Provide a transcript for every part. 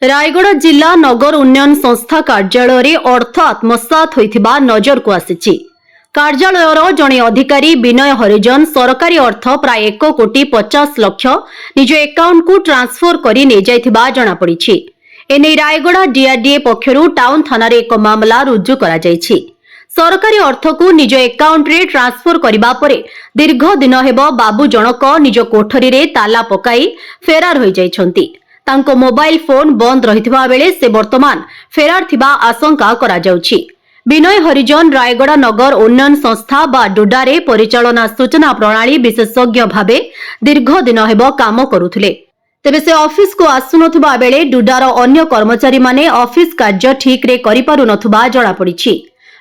रायगढ़ जिला नगर उन्नयन संस्था कार्यालय अर्थ आत्मसात होइथिबा नजर को आसिछि। कार्यालयर जणे अधिकारी विनय हरिजन सरकारी अर्थ प्राय 1,50,00,000 निज एकाउंट को ट्रांसफर करी ने जाइथिबा जणा पड़िछि। एने रायगढ़ डीआरडीए पक्षरु टाउन थाना रे एक मामला रुजु करा जाइछि। सरकारी अर्थ को निज एकाउंट रे ट्रांसफर करिबा परे दीर्घ दिन हेबो बाबू जनक निज कोठरी रे ताला पकाई फेरार होई जाइछन्ति। तांको मोबाइल फोन बंद रहिथिबा बेले से वर्तमान फेरार थिबा आशंका करा जाउछि। विनय हरिजन रायगढ़ नगर उन्नयन संस्था बा डुडारे परिचालना सूचना प्रणाली विशेषज्ञ भाबे दीर्घ दिन हेबो काम करुथिले। तेबे से ऑफिस को आसुनथुबा बेले डुडार अन्य कर्मचारी माने ऑफिस कार्य ठीक रे करि पारु नथुबा जणा पड़िछि।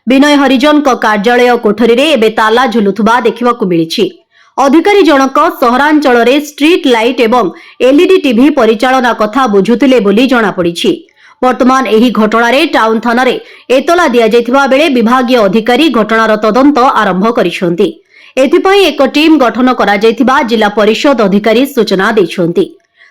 विनय हरिजन को कार्यालय कोठरी रे एबे ताला झुलुथुबा देखिबाकू मिलिछि। अधिकारी जनक सहरांचल रे स्ट्रीट लाइट एवं एलईडी टीवी परिचालना कथा बुझुतिले बोली जणा पड़िछि। वर्तमान एही घटना रे टाउन थाना रे एतला दिया जायथिबा बेले विभागीय अधिकारी घटनार तदंत आरंभ करिसंती। एथिपई एक टीम गठन करा जायथिबा जिला परिषद अधिकारी सूचना दैछंती।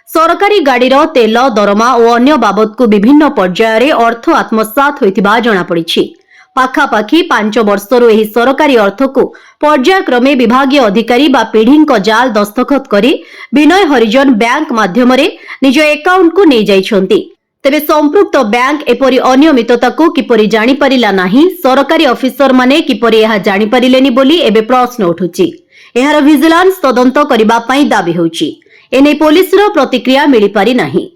सरकारी गाड़ीर तेल दरमा और अन्य बाबद को विभिन्न पर्याय रे अर्थ आत्मसात होइथिबा जणा पड़िछि। पाखापाखि 5 वर्षरु एही सरकारी अर्थ को पर्यायक्रमे विभागीय अधिकारी बा पीढ़ी जाल दस्तखत करी विनय हरिजन बैंक माध्यम निज एकाउंट को नहीं जाइछंती। तेबे संपृक्त बैंक एपरी अनियमितता को किपरि जानि परिला नाही, सरकारी ऑफिसर माने किपरि एहा जानि परिलेनी बोली एबे प्रश्न उठुची। एहार विजिलेंस तदंत करिबा पई दाबी होउची। एने पुलिस रो प्रतिक्रिया मिली पारि नाही।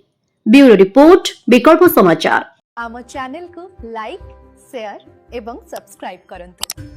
ब्यूरो रिपोर्ट विकल्प समाचार। आम चैनल को लाइक शेयर एवं सब्सक्राइब करंतु।